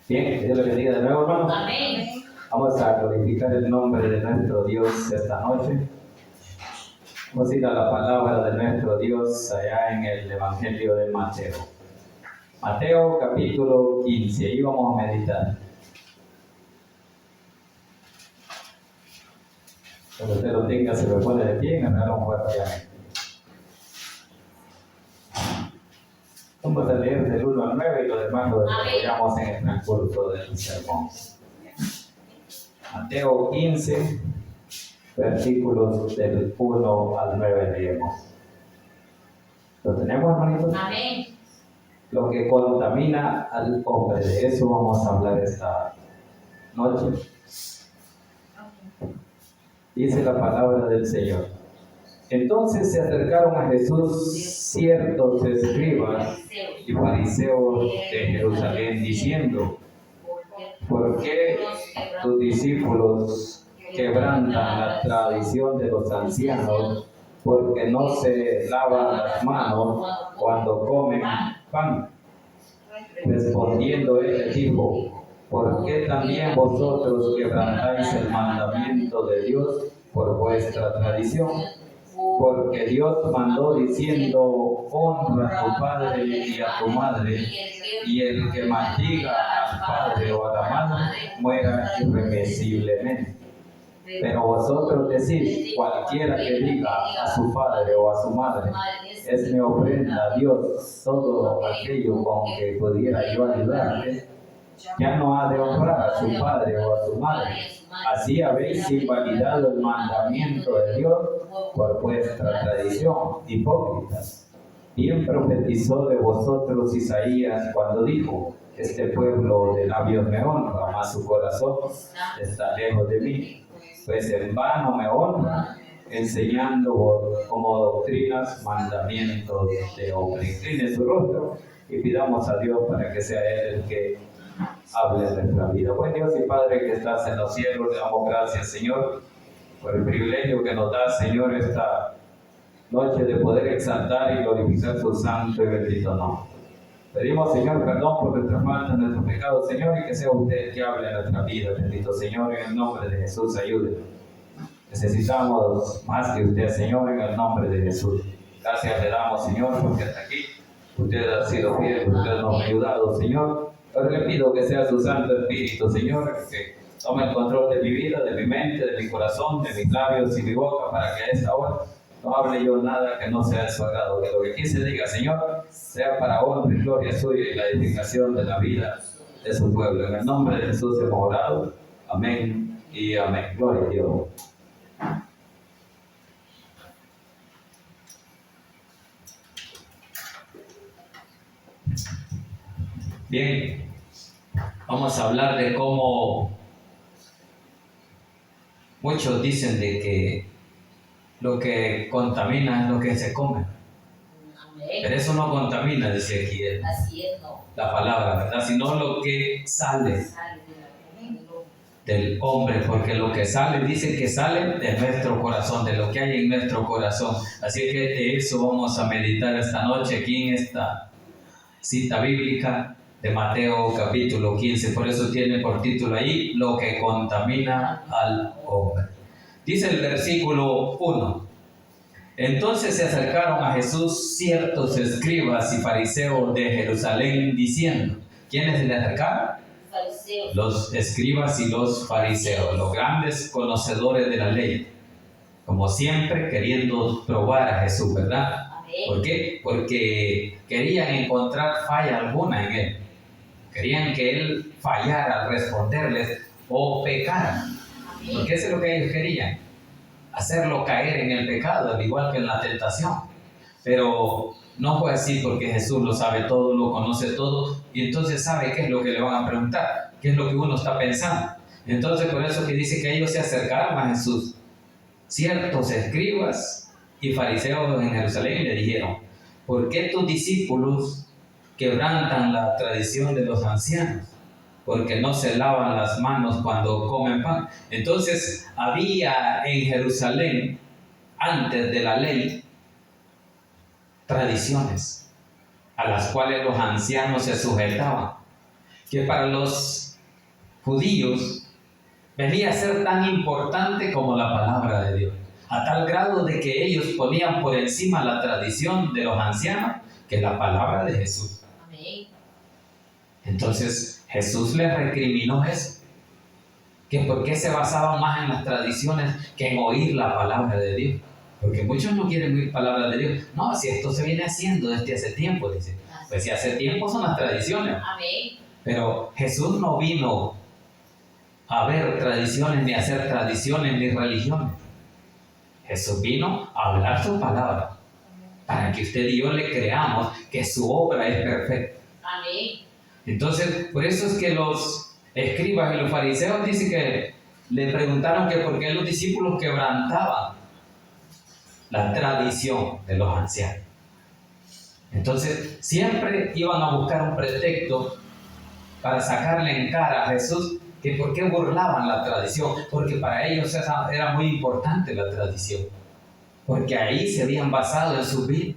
Bien, que Dios le bendiga de nuevo, hermanos. Amén. Vamos a glorificar el nombre de nuestro Dios esta noche. Vamos a ir a la palabra de nuestro Dios allá en el Evangelio de Mateo. Mateo capítulo 15, ahí vamos a meditar. Cuando usted lo tenga, se me pone de pie y me regala un fuerte amén. Vamos a leer del 1 al 9 y lo demás lo desarrollamos en el transcurso del sermón. Mateo 15, versículos del 1 al 9 leemos. ¿Lo tenemos, hermanitos? Amén. Lo que contamina al hombre, de eso vamos a hablar esta noche. Dice la palabra del Señor. Entonces se acercaron a Jesús ciertos escribas y fariseos de Jerusalén, diciendo: ¿por qué tus discípulos quebrantan la tradición de los ancianos, porque no se lavan las manos cuando comen pan? Respondiendo él les dijo: ¿por qué también vosotros quebrantáis el mandamiento de Dios por vuestra tradición? Porque Dios mandó diciendo: honra a tu padre y a tu madre, y el que maldiga al padre o a la madre muera irremisiblemente. Pero vosotros decís: cualquiera que diga a su padre o a su madre, es mi ofrenda a Dios, todo aquello con que pudiera yo ayudarte, ya no ha de honrar a su padre o a su madre. Así habéis invalidado el mandamiento de Dios por vuestra tradición, hipócritas. Bien profetizó de vosotros Isaías cuando dijo: este pueblo de labios me honra, mas su corazón está lejos de mí. Pues en vano me honra, enseñando como doctrinas mandamientos de hombre. Incline su rostro y pidamos a Dios para que sea Él el que hable de nuestra vida. Buen Dios y Padre que estás en los cielos, le damos gracias, Señor, por el privilegio que nos da, Señor, esta noche de poder exaltar y glorificar su santo y bendito nombre. Pedimos, Señor, perdón por nuestras faltas, nuestros pecados, Señor, y que sea usted el que hable en nuestra vida, bendito Señor, en el nombre de Jesús, ayúdenos. Necesitamos más que usted, Señor, en el nombre de Jesús. Gracias le damos, Señor, porque hasta aquí usted ha sido fiel, usted nos ha ayudado, Señor. Ahora le pido que sea su Santo Espíritu, Señor, que tome el control de mi vida, de mi mente, de mi corazón, de mis labios y mi boca, para que a esta hora no hable yo nada que no sea de su agrado. Que lo que aquí se diga, Señor, sea para honra y gloria suya y la edificación de la vida de su pueblo. En el nombre de Jesús hemos orado. Amén y amén. Gloria a Dios. Bien, vamos a hablar de cómo muchos dicen de que lo que contamina es lo que se come. Pero eso no contamina, dice aquí la palabra, ¿verdad? Sino lo que sale del hombre, porque lo que sale, dice que sale de nuestro corazón, de lo que hay en nuestro corazón. Así que de eso vamos a meditar esta noche aquí en esta cita bíblica de Mateo capítulo 15. Por eso tiene por título ahí: lo que contamina al hombre. Dice el versículo 1: entonces se acercaron a Jesús ciertos escribas y fariseos de Jerusalén, diciendo. ¿Quiénes se le acercaron? Fariseos. Los escribas y los fariseos, los grandes conocedores de la ley, como siempre queriendo probar a Jesús, ¿verdad? ¿Por qué? Porque querían encontrar falla alguna en él. Querían que él fallara al responderles o pecara. Porque eso es lo que ellos querían: hacerlo caer en el pecado, al igual que en la tentación. Pero no fue así, porque Jesús lo sabe todo, lo conoce todo, y entonces sabe qué es lo que le van a preguntar, qué es lo que uno está pensando. Entonces por eso que dice que ellos se acercaron a Jesús, ciertos escribas y fariseos en Jerusalén, y le dijeron: ¿por qué tus discípulos quebrantan la tradición de los ancianos? Porque no se lavan las manos cuando comen pan. Entonces había en Jerusalén, antes de la ley, tradiciones a las cuales los ancianos se sujetaban. que para los judíos venía a ser tan importante como la palabra de Dios, a tal grado de que ellos ponían por encima la tradición de los ancianos que la palabra de Jesús. Amén. Entonces Jesús les recriminó eso, que por qué se basaban más en las tradiciones que en oír la palabra de Dios. Porque muchos no quieren oír palabra de Dios. No, si esto se viene haciendo desde hace tiempo, dice. Pues si hace tiempo son las tradiciones. Amén. Pero Jesús no vino a ver tradiciones, ni a hacer tradiciones, ni religiones. Jesús vino a hablar su palabra, para que usted y yo le creamos que su obra es perfecta. Amén. Entonces, por eso es que los escribas y los fariseos dicen que le preguntaron que por qué los discípulos quebrantaban la tradición de los ancianos. Entonces, siempre iban a buscar un pretexto para sacarle en cara a Jesús que por qué burlaban la tradición, porque para ellos era muy importante la tradición, porque ahí se habían basado en su vida.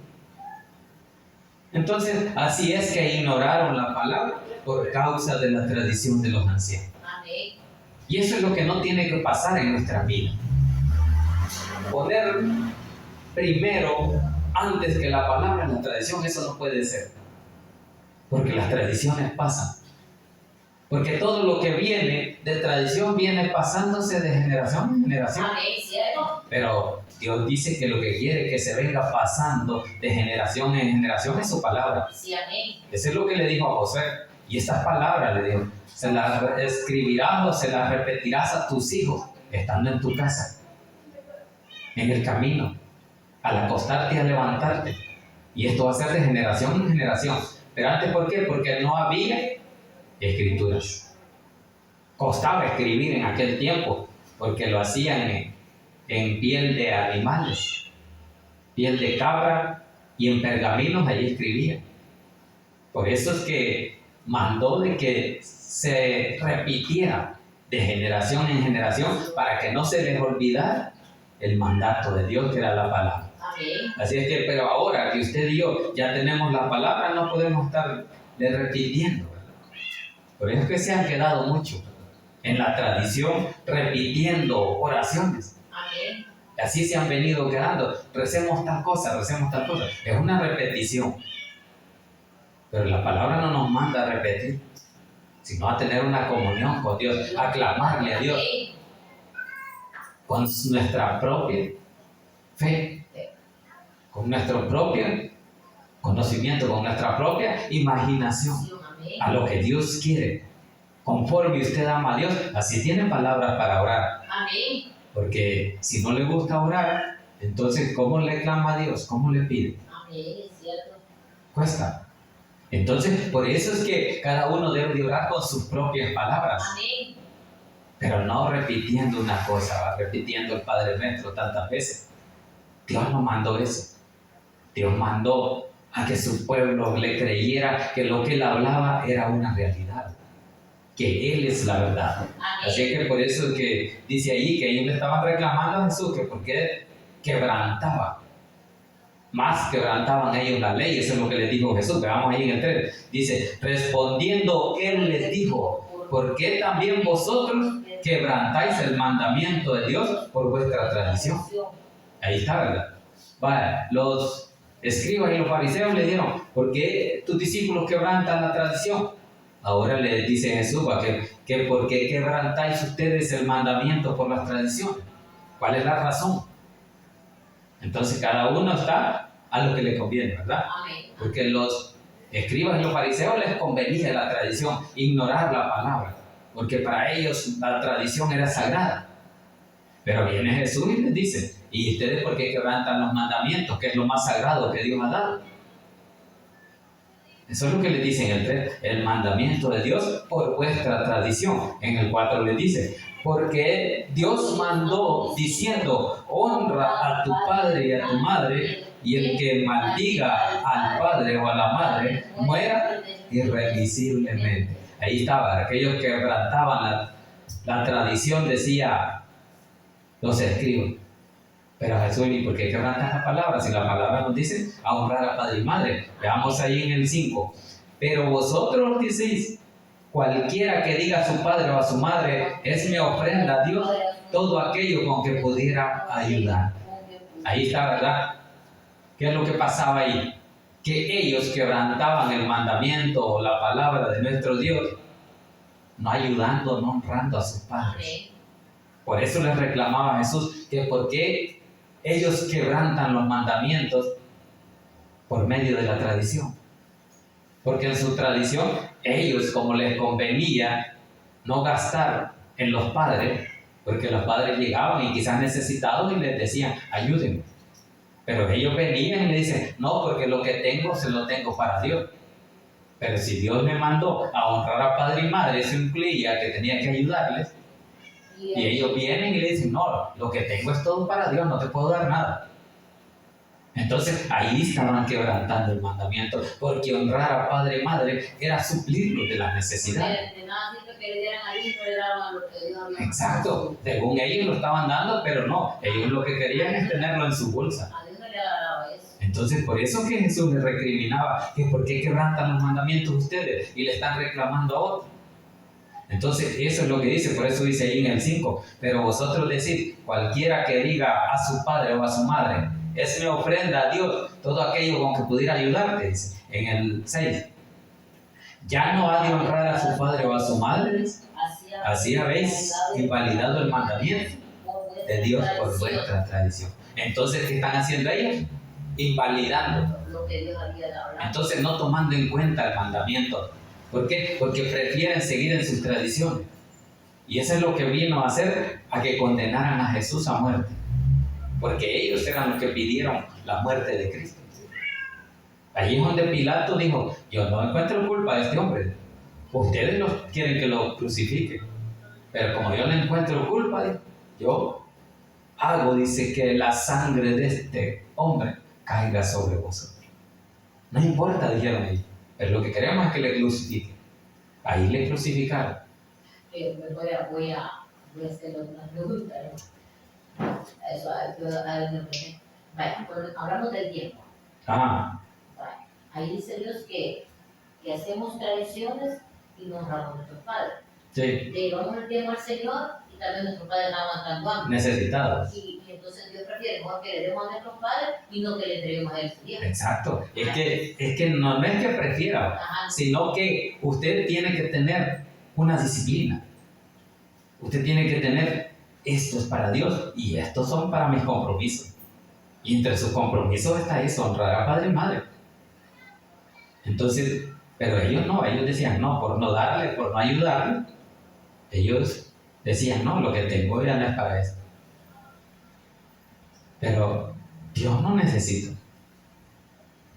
Entonces, así es que ignoraron la palabra por causa de la tradición de los ancianos. Amén. Y eso es lo que no tiene que pasar en nuestra vida. Poner primero, antes que la palabra, la tradición, eso no puede ser. Porque las tradiciones pasan. Porque todo lo que viene de tradición viene pasándose de generación en generación. Amén, ¿cierto? Pero Dios dice que lo que quiere que se venga pasando de generación en generación es su palabra. Sí, amén. Eso es lo que le dijo a José. Y estas palabras le dijo, se las escribirás o se las repetirás a tus hijos, estando en tu casa, en el camino, al acostarte y al levantarte. Y esto va a ser de generación en generación. Pero antes, ¿por qué? Porque no había escrituras. Costaba escribir en aquel tiempo, porque lo hacían en piel de animales, piel de cabra, y en pergaminos allí escribían. Por eso es que mandó de que se repitiera de generación en generación, para que no se les olvidara el mandato de Dios, que era la palabra. Amén. Así es que, pero ahora que usted y yo ya tenemos la palabra, no podemos estar repitiendo. Por eso es que se han quedado mucho en la tradición repitiendo oraciones. Amén. Así se han venido quedando. Recemos tal cosa, recemos tal cosa. Es una repetición. Pero la palabra no nos manda a repetir, sino a tener una comunión con Dios, a clamarle a Dios con nuestra propia fe, con nuestro propio conocimiento, con nuestra propia imaginación, a lo que Dios quiere. Conforme usted ama a Dios, así tiene palabras para orar. Amén. Porque si no le gusta orar, entonces ¿cómo le clama a Dios? ¿Cómo le pide? Amén, es cierto. Cuesta. Entonces, por eso es que cada uno debe de orar con sus propias palabras. Amén. Pero no repitiendo una cosa, repitiendo el Padre Nuestro tantas veces. Dios no mandó eso. Dios mandó a que su pueblo le creyera que lo que él hablaba era una realidad, que Él es la verdad. Amén. Así que por eso es que dice ahí que ellos le estaban reclamando a Jesús que por qué quebrantaba. Más quebrantaban ellos la ley, eso es lo que les dijo Jesús. Veamos ahí en el 3. Dice, respondiendo Él les dijo, ¿por qué también vosotros quebrantáis el mandamiento de Dios por vuestra tradición? Ahí está, ¿verdad? Vaya, los escribas y los fariseos le dijeron, ¿por qué tus discípulos quebrantan la tradición? Ahora le dice Jesús que ¿por qué quebrantáis ustedes el mandamiento por las tradiciones? ¿Cuál es la razón? Entonces cada uno está a lo que le conviene, ¿verdad? Amén. Porque los escribas y los fariseos les convenía la tradición, ignorar la palabra, porque para ellos la tradición era sagrada. Pero viene Jesús y les dice, ¿y ustedes por qué quebrantan los mandamientos, que es lo más sagrado que Dios ha dado? Eso es lo que le dice en el 3, el mandamiento de Dios por vuestra tradición. En el 4 le dice, porque Dios mandó diciendo, honra a tu padre y a tu madre, y el que maldiga al padre o a la madre, muera irremisiblemente. Ahí estaba, aquellos que quebrantaban la tradición, decía los escribas. Pero Jesús, ¿y por qué quebrantan la palabra? Si la palabra nos dice a honrar a padre y madre. Veamos ahí en el 5. Pero vosotros decís, cualquiera que diga a su padre o a su madre, es mi ofrenda a Dios, todo aquello con que pudiera ayudar. Ahí está, ¿verdad? ¿Qué es lo que pasaba ahí? Que ellos quebrantaban el mandamiento o la palabra de nuestro Dios, no ayudando, no honrando a sus padres. Por eso les reclamaba a Jesús que por qué ellos quebrantan los mandamientos por medio de la tradición. Porque en su tradición, ellos, como les convenía no gastar en los padres, porque los padres llegaban y quizás necesitados y les decían, ayúdenme. Pero ellos venían y le dicen, no, porque lo que tengo se lo tengo para Dios. Pero si Dios me mandó a honrar a padre y madre, eso incluía que tenía que ayudarles. Y ellos vienen y le dicen, no, lo que tengo es todo para Dios, no te puedo dar nada. Entonces ahí estaban quebrantando el mandamiento, porque honrar a padre y madre era suplirlo de las necesidades. Exacto, según ellos lo estaban dando, pero no, ellos lo que querían es tenerlo en su bolsa. Entonces por eso que Jesús les recriminaba, que por qué quebrantan los mandamientos ustedes y le están reclamando a otros. Entonces eso es lo que dice, por eso dice ahí en el 5, pero vosotros decís, cualquiera que diga a su padre o a su madre, es mi ofrenda a Dios, todo aquello con que pudiera ayudarte, dice, en el 6. Ya no ha de honrar a su padre o a su madre, así habéis invalidado el mandamiento de Dios por vuestra tradición. Entonces, ¿qué están haciendo ellos? Invalidando. Entonces, no tomando en cuenta el mandamiento. ¿Por qué? Porque prefieren seguir en sus tradiciones. Y eso es lo que vino a hacer a que condenaran a Jesús a muerte. Porque ellos eran los que pidieron la muerte de Cristo. Allí es donde Pilato dijo, yo no encuentro culpa de este hombre. Ustedes quieren que lo crucifiquen. Pero como yo no encuentro culpa, yo hago, dice, que la sangre de este hombre caiga sobre vosotros. No importa, dijeron ellos. Pero lo que queremos es que le crucifiquen. Ahí le crucificaron. Voy a hacer otra pregunta. Eso, vaya, hablamos del tiempo. Ah. Vaya, ahí dice Dios que hacemos tradiciones y no honramos a nuestros padres. Sí. Llevamos el tiempo al Señor y tal vez nuestros padres estaban tan guapos. Necesitados. Y entonces Dios prefiere mejor que le demos a nuestros padres y no que le entreguemos a Él su tiempo. Exacto. Es que no es que prefiera, sino que usted tiene que tener una disciplina. Usted tiene que tener, esto es para Dios y estos son para mis compromisos. Y entre sus compromisos está eso, honrar a padre y madre. Entonces, pero ellos no, ellos decían no, por no darle, por no ayudarle. Ellos decían no, lo que tengo ya no es para eso. Pero Dios no necesita,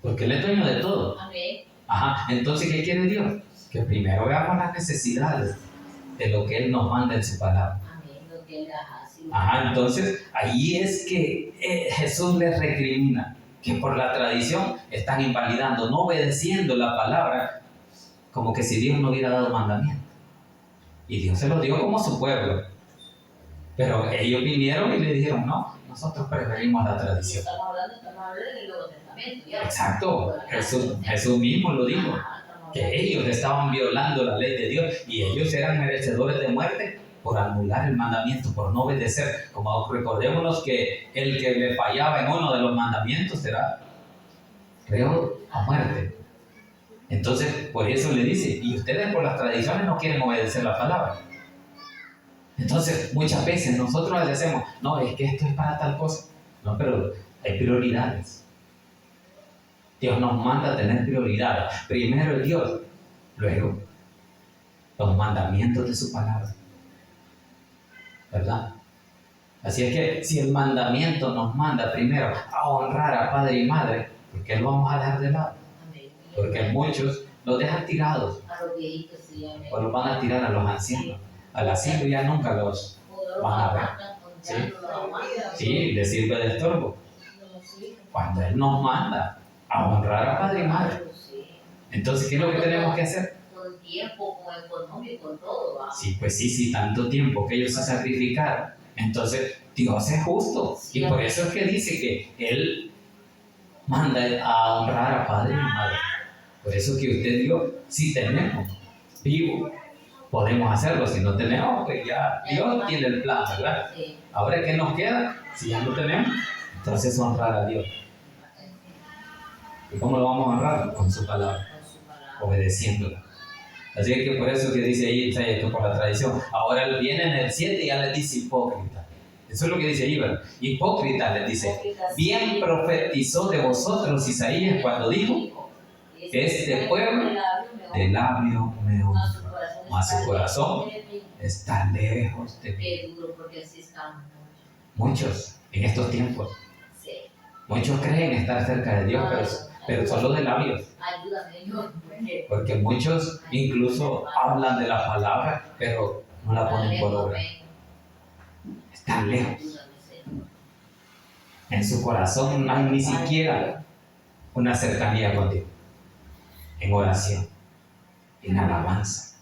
porque Él es dueño de todo. Amén. Ajá, entonces, ¿qué quiere Dios? Que primero veamos las necesidades de lo que Él nos manda en su palabra. Amén, lo que Él hace. Ajá, entonces ahí es que Jesús les recrimina que por la tradición están invalidando, no obedeciendo la palabra, como que si Dios no hubiera dado mandamiento. Y Dios se lo dio como su pueblo. Pero ellos vinieron y le dijeron, no, nosotros preferimos la tradición. Estamos hablando del Nuevo Testamento. ¿Ya? Exacto, Jesús mismo lo dijo, que ellos estaban violando la ley de Dios y ellos eran merecedores de muerte por anular el mandamiento, por no obedecer. Como recordémonos que el que le fallaba en uno de los mandamientos será reo a muerte. Entonces, por eso le dice, y ustedes por las tradiciones no quieren obedecer la palabra. Entonces, muchas veces nosotros decimos, no, es que esto es para tal cosa. No, pero hay prioridades. Dios nos manda a tener prioridades. Primero Dios, luego los mandamientos de su palabra. ¿Verdad? Así es que si el mandamiento nos manda primero a honrar a padre y madre, ¿por qué lo vamos a dejar de lado? Porque muchos los dejan tirados. O los van a tirar a los ancianos. Al asilo ya nunca los van a ver. ¿Sí? Sí, les sirve de estorbo. Cuando Él nos manda a honrar a padre y madre. Entonces, ¿qué es lo que tenemos que hacer? Con tiempo, con económico, con todo. Sí, pues sí, tanto tiempo que ellos se sacrificaron. Entonces, Dios es justo. Y por eso es que dice que Él manda a honrar a padre y madre. Por eso que usted dijo, si tenemos vivo podemos hacerlo. Si no tenemos, pues ya Dios tiene el plan, ¿verdad? Sí. Ahora, ¿qué nos queda? Si ya no tenemos, entonces honrar a Dios. ¿Y cómo lo vamos a honrar? Con su palabra, Con su palabra. obedeciéndola. Así que por eso que dice ahí, esto por la tradición. Ahora él viene en el 7 y ya les dice hipócrita. Eso es lo que dice ahí, ¿verdad? Hipócrita les dice. Bien profetizó de vosotros Isaías cuando dijo: este pueblo de labio me honra, mas su corazón está lejos de mí. Qué duro, porque así estamos Muchos en estos tiempos, sí. muchos creen estar cerca de Dios, pero solo de labios. Ayúdame, Dios, Porque muchos incluso hablan de la palabra, pero no la ponen por obra. Están lejos. En su corazón no hay ni siquiera una cercanía con Dios. En oración, en alabanza.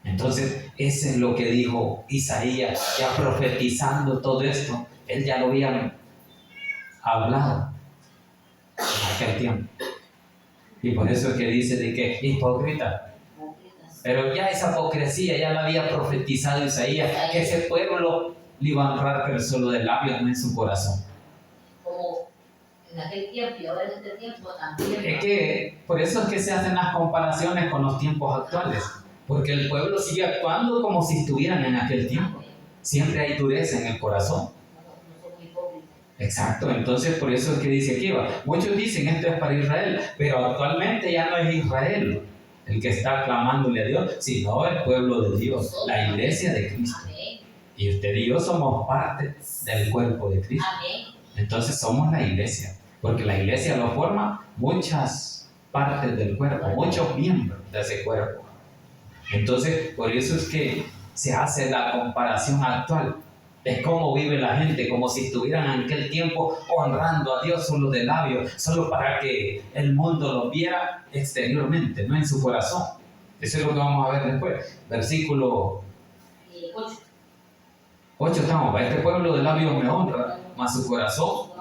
Entonces, eso es lo que dijo Isaías, ya profetizando todo esto. Él ya lo había hablado en aquel tiempo. Y por eso es que dice de que hipócrita. Pero ya esa hipocresía ya la había profetizado Isaías, que ese pueblo le iba a honrar, pero solo de labios, no en su corazón. Como en aquel tiempo y ahora en este tiempo también. Es que por eso es que se hacen las comparaciones con los tiempos actuales, porque el pueblo sigue actuando como si estuvieran en aquel tiempo. Siempre hay dureza en el corazón. No somos hipócritas. Exacto, entonces por eso es que dice aquí, muchos dicen esto es para Israel, pero actualmente ya no es Israel el que está clamándole a Dios, sino el pueblo de Dios, la iglesia de Cristo. Amén. Y usted y yo somos parte del cuerpo de Cristo. Amén. Entonces somos la iglesia, porque la iglesia lo forma muchas partes del cuerpo, muchos miembros de ese cuerpo. Entonces, por eso es que se hace la comparación actual. Es como vive la gente, como si estuvieran en aquel tiempo honrando a Dios solo de labios, solo para que el mundo lo viera exteriormente, no en su corazón. Eso es lo que vamos a ver después. Versículo 8 estamos. Este pueblo de labios me honra, mas su corazón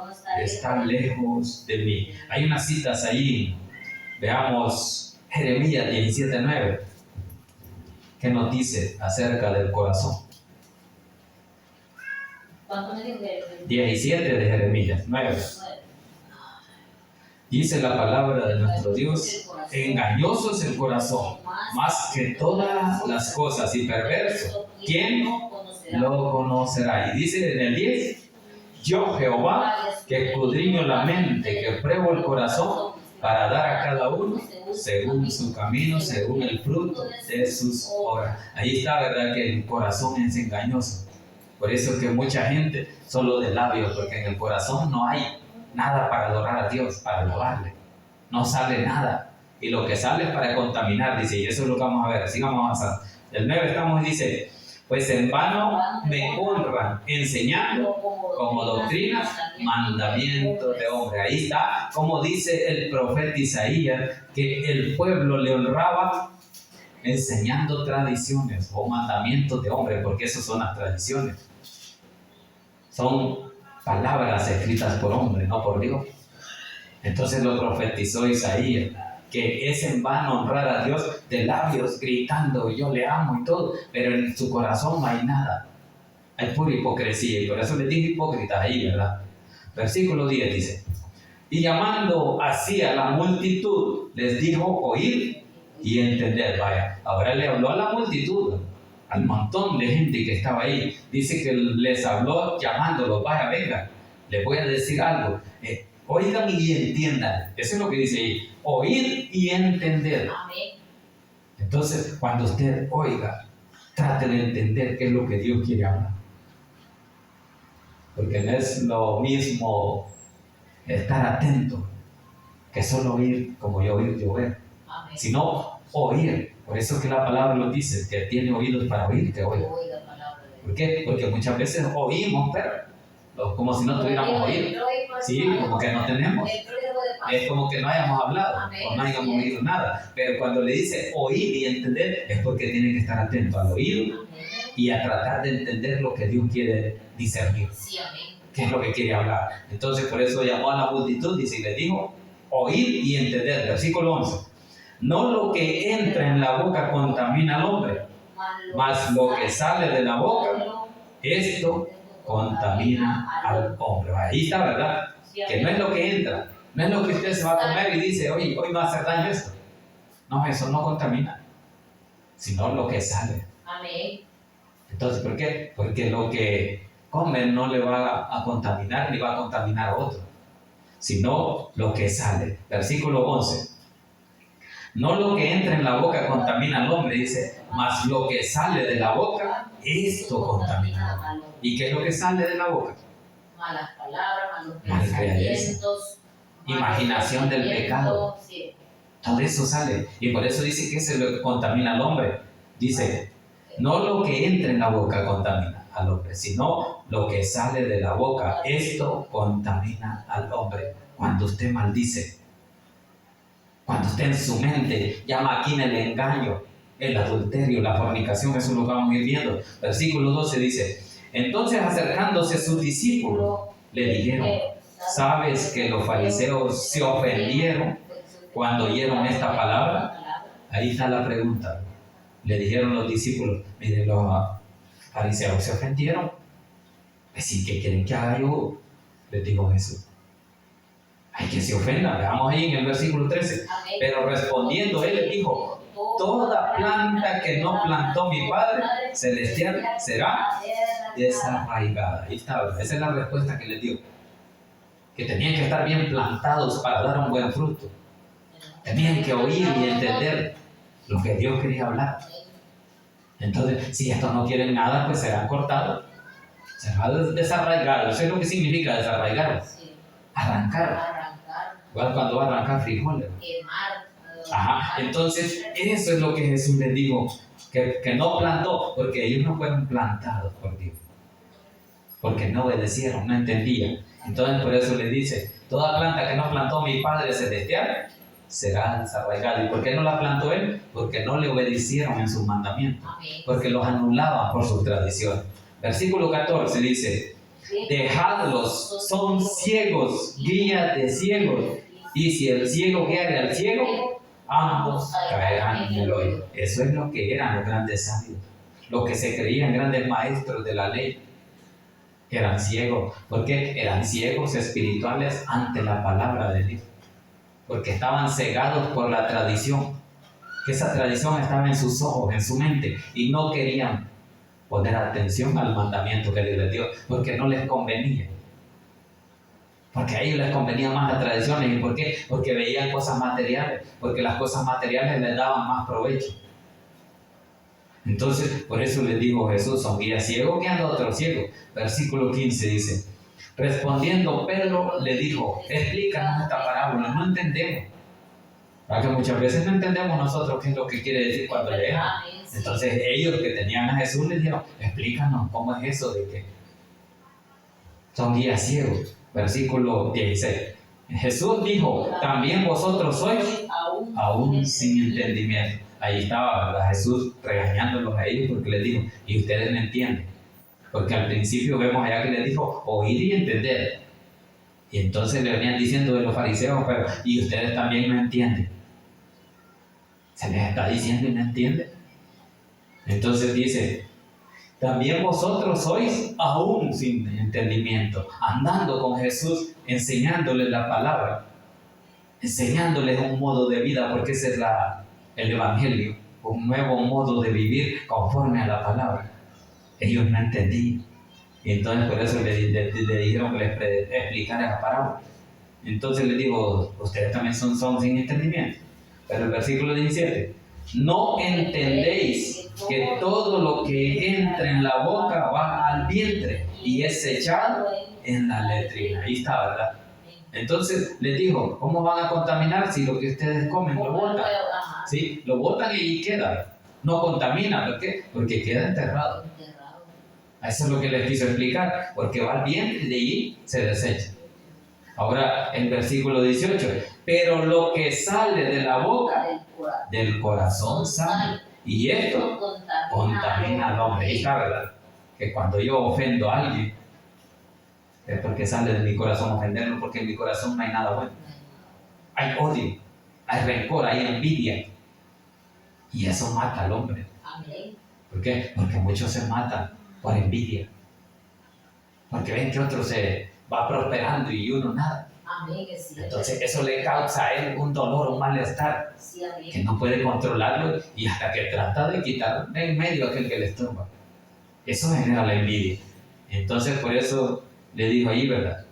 está lejos de mí. Hay unas citas ahí. Veamos Jeremías 17:9. ¿Qué nos dice acerca del corazón? ¿Cuánto me dijo? 17 de Jeremías 9. Dice la palabra de nuestro Dios: engañoso es el corazón, más que todas las cosas, y perverso. ¿Quién lo conocerá? Y dice en el 10: yo Jehová, que escudriño la mente, que pruebo el corazón, para dar a cada uno según su camino, según el fruto de sus obras. Ahí está, ¿verdad?, que el corazón es engañoso. Por eso es que mucha gente solo de labios, porque en el corazón no hay nada para adorar a Dios, para alabarle. No sale nada. Y lo que sale es para contaminar, dice. Y eso es lo que vamos a ver. Sigamos avanzando. El 9 estamos, dice: pues en vano me honran, enseñando como doctrinas, mandamientos de hombre. Ahí está, como dice el profeta Isaías, que el pueblo le honraba enseñando tradiciones o mandamientos de hombre, porque esas son las tradiciones. Son palabras escritas por hombre, no por Dios. Entonces lo profetizó Isaías, que es en vano honrar a Dios de labios, gritando yo le amo y todo, pero en su corazón no hay nada. Hay pura hipocresía, y por eso les dije hipócritas ahí, ¿verdad? Versículo 10 dice: y llamando así a la multitud, les dijo: oíd y entender. Vaya, ahora le habló a la multitud, al montón de gente que estaba ahí. Dice que les habló llamándolos: vaya, venga, les voy a decir algo. Oigan y entiendan. Eso es lo que dice ahí: oír y entender. Amén. Entonces, cuando usted oiga, trate de entender qué es lo que Dios quiere hablar. Porque no es lo mismo estar atento que solo oír como yo oír, yo ver. Amén. Sino oír. Por eso es que la palabra lo dice, que tiene oídos para oír, que oiga. ¿Por qué? Porque muchas veces oímos, pero como si no tuviéramos oído. Sí, como que no tenemos. Es como que no hayamos hablado o no hayamos oído nada. Pero cuando le dice oír y entender, es porque tiene que estar atento al oído y a tratar de entender lo que Dios quiere discernir. Sí, amén. ¿Qué es lo que quiere hablar? Entonces, por eso llamó a la multitud, dice, y le dijo: oír y entender. Versículo 11: no lo que entra en la boca contamina al hombre, mas lo que sale de la boca, esto contamina al hombre. Ahí está, ¿verdad? Que no es lo que entra, no es lo que usted se va a comer y dice, oye, hoy me va a hacer daño esto. No, eso no contamina, sino lo que sale. Amén. Entonces, ¿por qué? Porque lo que come no le va a contaminar ni va a contaminar a otro, sino lo que sale. Versículo 11. No lo que entra en la boca contamina al hombre, dice, mas lo que sale de la boca, esto contamina al hombre. ¿Y qué es lo que sale de la boca? Malas palabras, malos Malcriadez, pensamientos, imaginación del pecado. Sí. Todo eso sale. Y por eso dice que eso es lo que contamina al hombre. Dice, no lo que entra en la boca contamina al hombre, sino lo que sale de la boca. Esto contamina al hombre. Cuando usted maldice, cuando usted en su mente ya maquina el engaño, el adulterio, la fornicación, eso lo vamos a ir viendo. Versículo 12 dice, entonces acercándose sus discípulos, le dijeron, ¿sabes que los fariseos se ofendieron cuando oyeron esta palabra? Ahí está la pregunta. Le dijeron los discípulos, miren, los fariseos se ofendieron. Pues sí, ¿qué quieren que haga yo? Les dijo Jesús. Hay que se ofenda. Veamos ahí en el versículo 13. Pero respondiendo él les dijo, toda planta que no plantó mi Padre Celestial será desarraigada. Ahí está, ¿verdad? Esa es la respuesta que les dio. Que tenían que estar bien plantados para dar un buen fruto. Tenían que oír y entender lo que Dios quería hablar. Entonces, si estos no quieren nada, pues serán cortados, serán desarraigados. Eso es lo que significa desarraigar. Arrancar. Igual cuando va a arrancar frijoles. Ajá. Entonces, eso es lo que Jesús les dijo, que no plantó, porque ellos no fueron plantados por Dios. Porque no obedecieron, no entendían. Entonces, por eso les dice, toda planta que no plantó mi Padre Celestial será desarraigada. ¿Y por qué no la plantó él? Porque no le obedecieron en sus mandamientos, porque los anulaban por sus tradiciones. Versículo 14 dice, dejadlos, son ciegos, guías de ciegos, y si el ciego guiare al ciego, ambos caerán en el hoyo. Eso es lo que eran los grandes sabios, los que se creían grandes maestros de la ley. Eran ciegos, porque eran ciegos espirituales ante la palabra de Dios, porque estaban cegados por la tradición, que esa tradición estaba en sus ojos, en su mente, y no querían poner atención al mandamiento que Dios les dio, porque no les convenía, porque a ellos les convenía más las tradiciones. ¿Y por qué? Porque veían cosas materiales, porque las cosas materiales les daban más provecho. Entonces, por eso les dijo Jesús, son guías ciegos que anda otro ciego. Versículo 15 dice, respondiendo Pedro le dijo, explícanos esta parábola, no entendemos. Porque muchas veces no entendemos nosotros qué es lo que quiere decir cuando leemos. Entonces ellos que tenían a Jesús les dijeron, explícanos cómo es eso de que son guías ciegos. Versículo 16. Jesús dijo, también vosotros sois aún sin entendimiento. Ahí estaba, ¿verdad? Jesús regañándolos a ellos porque les dijo, y ustedes no entienden. Porque al principio vemos allá que les dijo, oír y entender. Y entonces le venían diciendo de los fariseos, pero y ustedes también no entienden. Se les está diciendo y no entienden. Entonces dice, también vosotros sois aún sin entendimiento, andando con Jesús, enseñándoles la palabra, enseñándoles un modo de vida, porque ese es el Evangelio, un nuevo modo de vivir conforme a la palabra. Ellos no entendían. Y entonces por eso le dijeron que les explicara la parábola. Entonces les digo, ustedes también son sin entendimiento. Pero el versículo 17, ¿no entendéis que todo lo que entra en la boca va al vientre y es echado en la letrina? Ahí está, ¿verdad? Entonces les dijo, ¿cómo van a contaminar si lo que ustedes comen lo botan? ¿Sí? Lo botan y queda. No contamina, ¿por qué? Porque queda enterrado. Eso es lo que les quiso explicar, porque va al vientre y de ahí se desecha. Ahora el versículo 18, pero lo que sale de la boca, del corazón sale, y esto contamina al hombre. Ahí está, ¿verdad? Que cuando yo ofendo a alguien, es porque sale de mi corazón ofenderlo, porque en mi corazón no hay nada bueno. Hay odio, hay rencor, hay envidia, y eso mata al hombre. ¿Por qué? Porque muchos se matan por envidia. Porque ven que otro se va prosperando y uno nada. Amén, es cierto. Entonces eso le causa a él un dolor, un malestar Sí, amén. que no puede controlarlo y hasta que trata de quitar de en medio aquel que le estorba. Eso genera la envidia. Entonces por eso le dijo ahí, ¿verdad?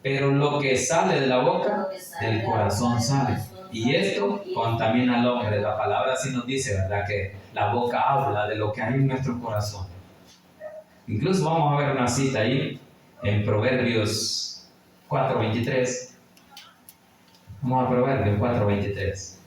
Pero lo que sale de la boca, del corazón sale. Y esto contamina al hombre. La palabra así nos dice, ¿verdad? Que la boca habla de lo que hay en nuestro corazón. Incluso vamos a ver una cita ahí en Proverbios 4:23. Vamos a Proverbios 4:23.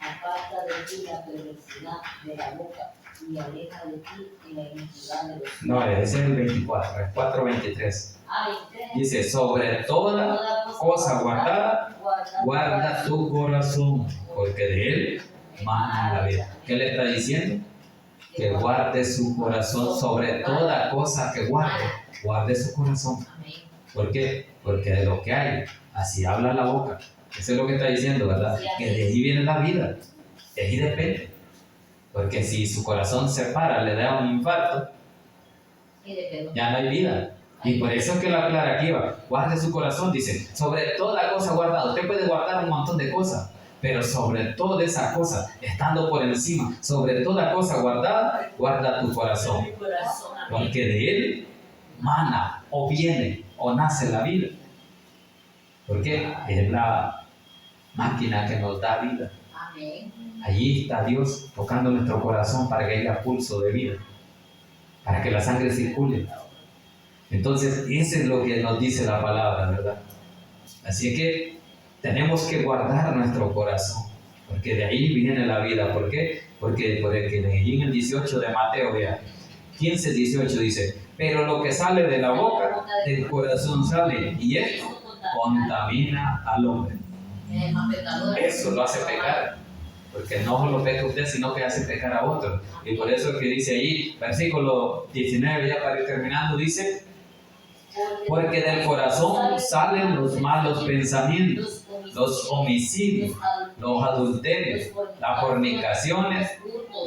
Aparta de ti la perversidad de la boca y aleja de ti la iniquidad de los pies. No, ese es el 24, el 4:23. ¿23? Dice, sobre toda cosa guardada, guarda tu corazón, porque de él mana la vida. ¿Qué le está diciendo? Que guarde su corazón sobre toda cosa que guarde su corazón. Amén. ¿Por qué? Porque de lo que hay, así habla la boca. Eso es lo que está diciendo, ¿verdad? Que de ahí viene la vida, de ahí depende. Porque si su corazón se para, le da un infarto, ya no hay vida. Y por eso es que la clara aquí va, guarde su corazón, dice, sobre toda cosa guardada. Usted puede guardar un montón de cosas, pero sobre toda esa cosa, estando por encima, sobre toda cosa guardada, guarda tu corazón. Porque de él mana, o viene, o nace la vida. Porque es la máquina que nos da vida. Amén. Allí está Dios tocando nuestro corazón para que haya pulso de vida, para que la sangre circule. Entonces, eso es lo que nos dice la palabra, ¿verdad? Así que tenemos que guardar nuestro corazón, porque de ahí viene la vida. ¿Por qué? Porque allí en el 18 de Mateo, vea, 15:18 dice, pero lo que sale de la boca, del corazón sale, y esto contamina al hombre. Eso lo hace pecar, porque no solo peca usted, sino que hace pecar a otro. Y por eso es que dice ahí, versículo 19, ya para ir terminando, dice, porque del corazón salen los malos pensamientos, los homicidios, los adulterios, las fornicaciones,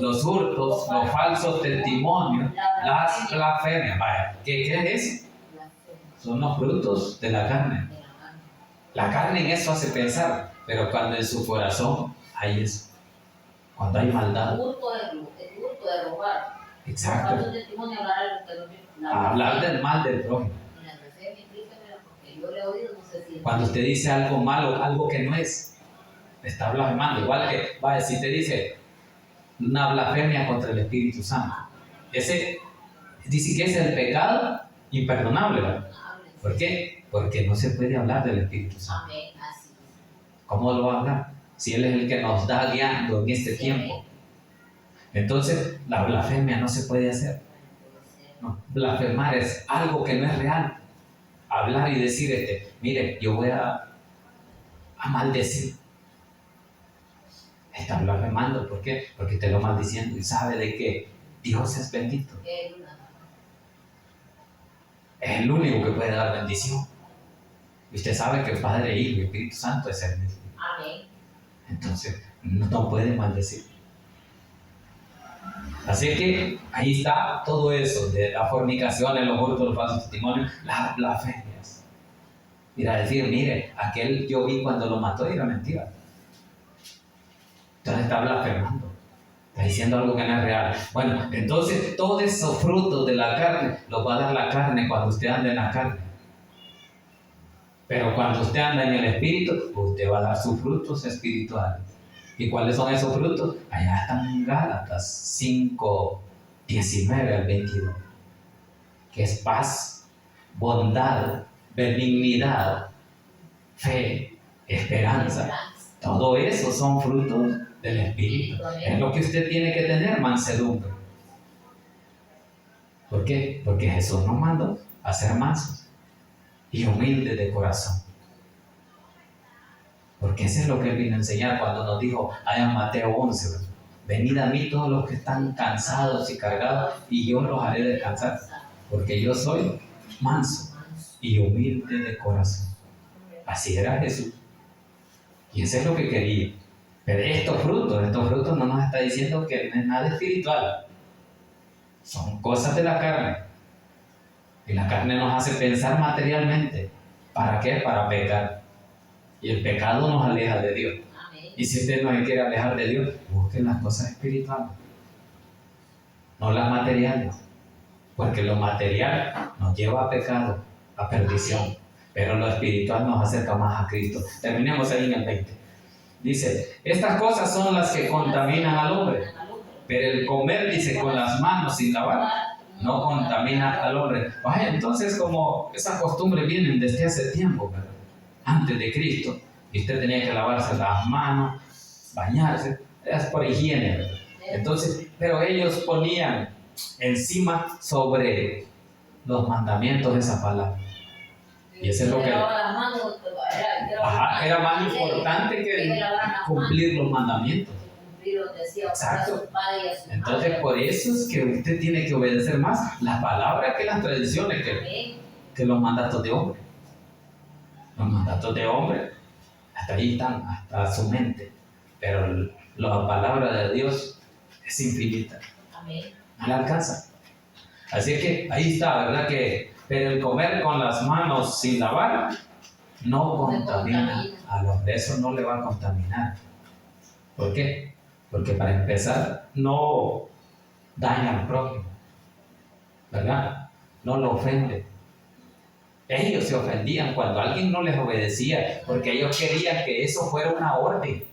los hurtos, los falsos testimonios, las blasfemias. Vaya, ¿qué es eso? Son los frutos de la carne. La carne en eso hace pensar, pero cuando en su corazón hay eso, cuando hay maldad. El hurto de robar. Exacto. Falso testimonio, Hablar del mal del prójimo. Yo le he oído, no sé si Cuando usted dice algo malo, algo que no es, está blasfemando. Igual que, vaya, si te dice una blasfemia contra el Espíritu Santo, ese dice que es el pecado imperdonable, ¿verdad? ¿Por qué? Porque no se puede hablar del Espíritu Santo. Amén, así es. ¿Cómo lo va a hablar? Si Él es el que nos da guiando en este tiempo. Entonces, la blasfemia no se puede hacer. No, blasfemar es algo que no es real. Hablar y decir, mire, yo voy a maldecir. Está blasfemando. ¿Por qué? Porque te lo maldiciendo y sabe de que Dios es bendito. Es el único que puede dar bendición. Y usted sabe que Padre, Hijo y Espíritu Santo es el mismo. Amén. Entonces, no puede maldecir. Así que ahí está todo eso, de las fornicaciones, los hurtos, los falsos testimonios, las blasfemias. Mira, decir, mire, aquel yo vi cuando lo mató y era mentira. Entonces está blasfemando, está diciendo algo que no es real. Bueno, entonces todos esos frutos de la carne los va a dar la carne cuando usted anda en la carne. Pero cuando usted anda en el Espíritu, usted va a dar sus frutos espirituales. ¿Y cuáles son esos frutos? Allá están en Gálatas 5:19 al 22. Que es paz, bondad, benignidad, fe, esperanza. Todo eso son frutos del Espíritu. Es lo que usted tiene que tener, mansedumbre. ¿Por qué? Porque Jesús nos mandó a ser mansos y humildes de corazón. Porque eso es lo que Él vino a enseñar cuando nos dijo allá en Mateo 11, ¿verdad? Venid a mí todos los que están cansados y cargados y yo los haré descansar, porque yo soy manso y humilde de corazón. Así era Jesús. Y eso es lo que quería. Pero estos frutos no nos está diciendo que no es nada espiritual. Son cosas de la carne. Y la carne nos hace pensar materialmente. ¿Para qué? Para pecar. Y el pecado nos aleja de Dios. Y si usted no se quiere alejar de Dios, busquen las cosas espirituales, no las materiales. Porque lo material nos lleva a pecado, a perdición. Pero lo espiritual nos acerca más a Cristo. Terminemos ahí en el 20. Dice, estas cosas son las que contaminan al hombre. Pero el comer, dice, con las manos sin lavar, no contamina al hombre. Vaya, entonces, como esas costumbres vienen desde hace tiempo, ¿verdad? Antes de Cristo, y usted tenía que lavarse las manos, bañarse, es por higiene, ¿verdad? Entonces, pero ellos ponían encima sobre los mandamientos de esa palabra. Y eso es lo que... era más importante que cumplir los mandamientos. Exacto. Entonces, por eso es que usted tiene que obedecer más las palabras que las tradiciones, que los mandatos de hombre. Los mandatos de hombre, hasta ahí están, hasta su mente. Pero la palabra de Dios es infinita. No la alcanza. Así que ahí está, ¿verdad? Pero el comer con las manos sin lavar no contamina al hombre. Eso no le va a contaminar. ¿Por qué? Porque para empezar, no daña al prójimo, ¿verdad? No lo ofende. Ellos se ofendían cuando alguien no les obedecía, porque ellos querían que eso fuera una orden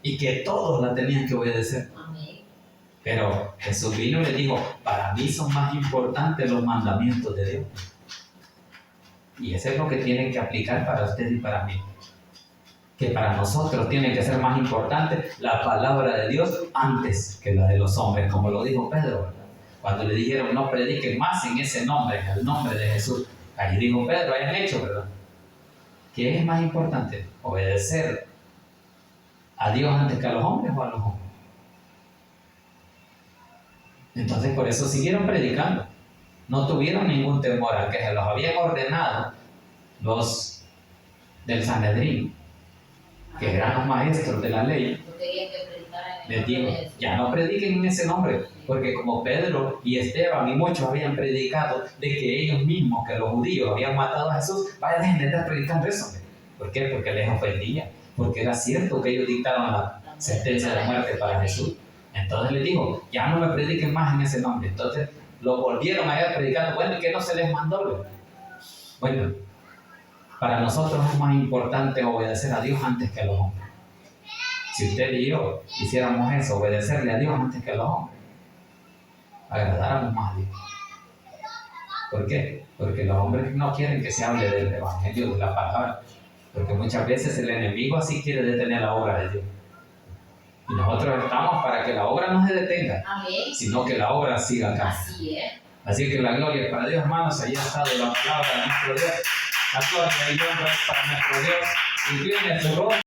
y que todos la tenían que obedecer. Pero Jesús vino y le dijo, para mí son más importantes los mandamientos de Dios. Y eso es lo que tienen que aplicar para usted y para mí. Que para nosotros tiene que ser más importante la palabra de Dios antes que la de los hombres, como lo dijo Pedro, ¿verdad? Cuando le dijeron no prediquen más en ese nombre, en el nombre de Jesús. Ahí dijo Pedro, hayan hecho, ¿verdad? ¿Qué es más importante? ¿Obedecer a Dios antes que a los hombres o a los hombres? Entonces por eso siguieron predicando. No tuvieron ningún temor al que se los habían ordenado los del Sanedrín, que eran los maestros de la ley. Les digo, ya no prediquen en ese nombre, porque como Pedro y Esteban y muchos habían predicado de que ellos mismos, que los judíos habían matado a Jesús, vaya, dejen de estar predicando eso. ¿Por qué? Porque les ofendía, porque era cierto que ellos dictaron la sentencia de muerte para Jesús. Entonces les dijo, ya no me prediquen más en ese nombre. Entonces lo volvieron a ir predicando, bueno, ¿y qué no se les mandó? Bueno, para nosotros es más importante obedecer a Dios antes que a los hombres. Si usted y yo hiciéramos eso, obedecerle a Dios antes que a los hombres, agradáramos más a Dios. ¿Por qué? Porque los hombres no quieren que se hable del evangelio, de la palabra, porque muchas veces el enemigo así quiere detener la obra de Dios. Y nosotros estamos para que la obra no se detenga, sino que la obra siga acá. Así que la gloria es para Dios, hermanos. Ahí ha estado la palabra de nuestro Dios. La gloria y honra es para nuestro Dios. Incline su rostro.